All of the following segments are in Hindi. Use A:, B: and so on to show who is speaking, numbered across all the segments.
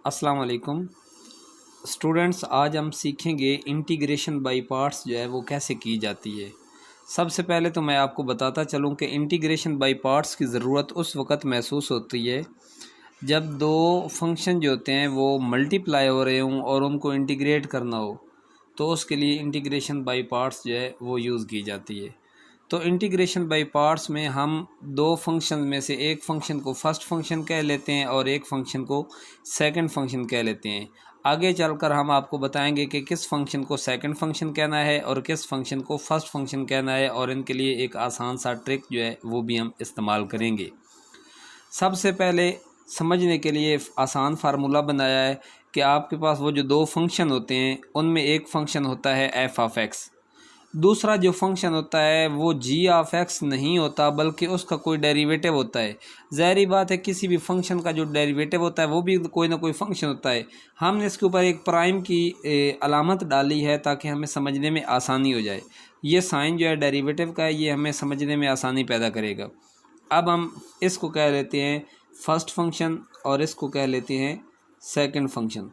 A: अस्सलाम वालेकुम स्टूडेंट्स। आज हम सीखेंगे इंटीग्रेशन बाय पार्ट्स जो है वो कैसे की जाती है। सबसे पहले तो मैं आपको बताता चलूं कि इंटीग्रेशन बाय पार्ट्स की ज़रूरत उस वक़्त महसूस होती है जब दो फंक्शन जो होते हैं वो मल्टीप्लाई हो रहे हों और उनको इंटीग्रेट करना हो, तो उसके लिए इंटीग्रेशन बाय पार्ट्स जो है वो यूज़ की जाती है। तो इंटीग्रेशन बाय पार्ट्स में हम दो फंक्शन में से एक फंक्शन को फर्स्ट फंक्शन कह लेते हैं और एक फंक्शन को सेकंड फंक्शन कह लेते हैं। आगे चलकर हम आपको बताएंगे कि किस फंक्शन को सेकंड फंक्शन कहना है और किस फंक्शन को फर्स्ट फंक्शन कहना है, और इनके लिए एक आसान सा ट्रिक जो है वो भी हम इस्तेमाल करेंगे। सबसे पहले समझने के लिए आसान फार्मूला बनाया है कि आपके पास वो जो दो फंक्शन होते हैं उनमें एक फंक्शन होता है एफ ऑफ एक्स, दूसरा जो फंक्शन होता है वो जी ऑफ एक्स नहीं होता बल्कि उसका कोई डेरिवेटिव होता है। ज़ाहिर बात है किसी भी फंक्शन का जो डेरिवेटिव होता है वो भी कोई ना कोई फंक्शन होता है। हमने इसके ऊपर एक प्राइम की अलामत डाली है ताकि हमें समझने में आसानी हो जाए। ये साइन जो है डेरिवेटिव का है, ये हमें समझने में आसानी पैदा करेगा। अब हम इसको कह लेते हैं फर्स्ट फंक्शन और इसको कह लेते हैं सेकंड फंक्शन।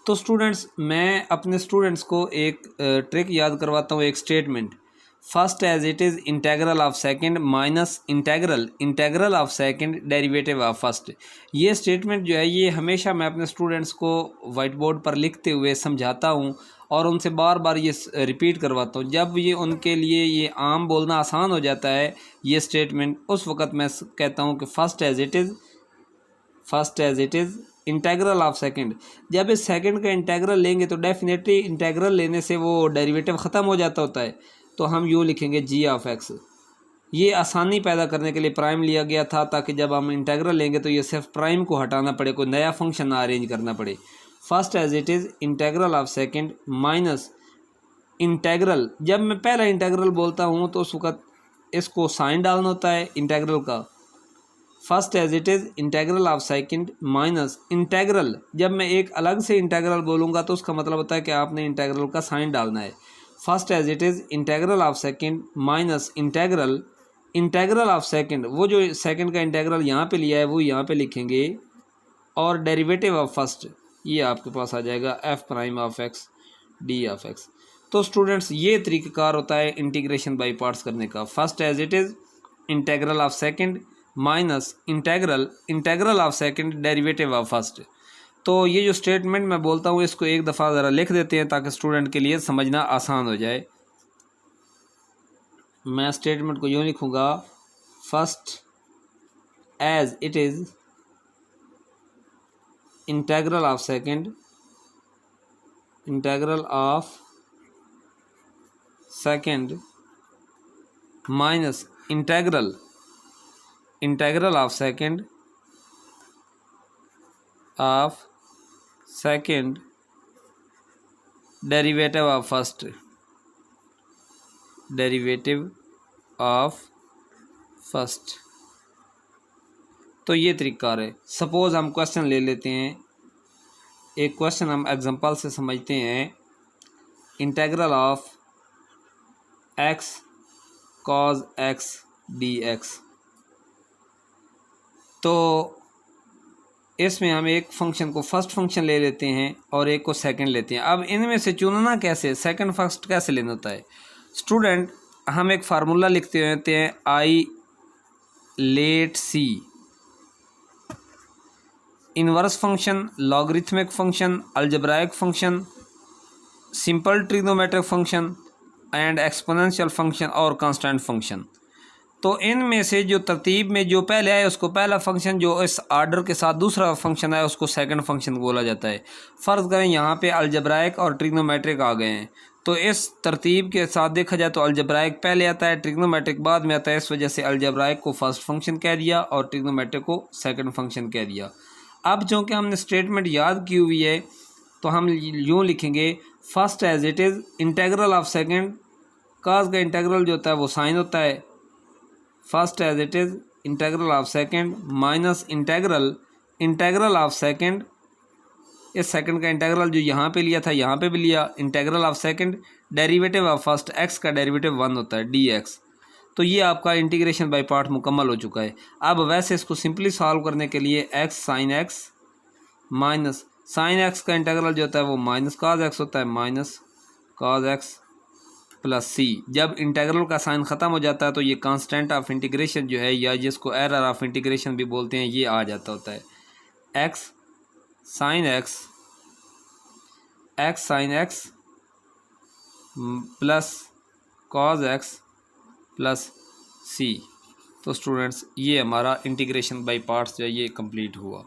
A: तो स्टूडेंट्स, मैं अपने स्टूडेंट्स को एक ट्रिक याद करवाता हूँ, एक statement. First as it is integral of second minus integral of second derivative of first. ये स्टेटमेंट जो है ये हमेशा मैं अपने स्टूडेंट्स को वाइट बोर्ड पर लिखते हुए समझाता हूँ और उनसे बार बार ये रिपीट करवाता हूँ। जब ये उनके लिए ये आम बोलना आसान हो जाता है ये स्टेटमेंट, उस वक़्त मैं कहता हूँ कि first as it is integral of second. जब इस सेकंड का इंटेग्रल लेंगे तो डेफिनेटली इंटेग्रल लेने से वो डेरिवेटिव ख़त्म हो जाता होता है, तो हम यूँ लिखेंगे जी ऑफ एक्स। ये आसानी पैदा करने के लिए प्राइम लिया गया था ताकि जब हम इंटेग्रल लेंगे तो ये सिर्फ प्राइम को हटाना पड़े, कोई नया फंक्शन ना अरेंज करना पड़े। First as it is integral of second minus integral. जब मैं पहला इंटेग्रल बोलता हूँ तो उस वक़्त इसको साइन डालना होता है इंटेग्रल का। First as it is integral of second minus integral. जब मैं एक अलग से इंटेग्रल बोलूँगा तो उसका मतलब होता है कि आपने इंटेग्रल का साइन डालना है। First as it is integral of second minus integral of second. वो जो सेकंड का इंटेग्रल यहाँ पे लिया है वो यहाँ पे लिखेंगे, और डेरिवेटिव ऑफ फर्स्ट ये आपके पास आ जाएगा F prime of X D of X. तो स्टूडेंट्स, ये तरीक़ाकार होता है इंटीग्रेशन बाई पार्ट्स करने का। First as it is integral of second minus integral of second derivative of first. तो ये जो स्टेटमेंट मैं बोलता हूँ इसको एक दफ़ा ज़रा लिख देते हैं ताकि स्टूडेंट के लिए समझना आसान हो जाए। मैं स्टेटमेंट को यूँ लिखूँगा, first as it is integral of second minus integral of second derivative of first. तो ये तरीका है। सपोज़ हम क्वेश्चन ले लेते हैं, एक क्वेश्चन हम एग्जांपल से समझते हैं। Integral of x cos x D x. तो इसमें हम एक फंक्शन को फर्स्ट फंक्शन ले लेते हैं और एक को सेकंड लेते हैं। अब इनमें से चुनना कैसे, सेकंड फर्स्ट कैसे लेना होता है स्टूडेंट? हम एक फार्मूला लिखते होते हैं, I late see inverse function, logarithmic function, algebraic function, simple trigonometric function and exponential function और कांस्टेंट फंक्शन। तो इनमें से जो तरतीब में जो पहले आए उसको पहला फंक्शन, जो इस आर्डर के साथ दूसरा फंक्शन आया उसको सेकंड फंक्शन बोला जाता है। फ़र्ज़ करें यहाँ पे अलजेब्राइक और ट्रिग्नोमेट्रिक आ गए हैं, तो इस तरतीब के साथ देखा जाए तो अलजेब्राइक पहले आता है, ट्रिग्नोमेट्रिक बाद में आता है। इस वजह से अलजेब्राइक को फर्स्ट फंक्शन कह दिया और ट्रिग्नोमेट्रिक को सेकंड फंक्शन कह दिया। अब चूँकि हमने स्टेटमेंट याद की हुई है तो हम यूँ लिखेंगे, first as it is integral of second. Cos का इंटेग्रल जो होता है वो साइन होता है। First as it is integral of second minus integral of second. इस सेकंड का इंटेग्रल जो यहाँ पे लिया था यहाँ पे भी लिया, integral of second derivative of first, x का डेरिवेटिव 1 होता है डी एक्स। तो ये आपका इंटीग्रेशन बाय पार्ट मुकम्मल हो चुका है। अब वैसे इसको सिंपली सॉल्व करने के लिए x sine x minus sine x का इंटीग्रल जो होता है वो माइनस काज एक्स होता है, माइनस काज एक्स प्लस सी। जब इंटीग्रल का साइन ख़त्म हो जाता है तो ये कांस्टेंट ऑफ इंटीग्रेशन जो है, या जिसको एरर ऑफ इंटीग्रेशन भी बोलते हैं, ये आ जाता होता है। X sine x sine x plus cos x plus c. तो स्टूडेंट्स ये हमारा इंटीग्रेशन बाय पार्ट्स जो है ये कंप्लीट हुआ।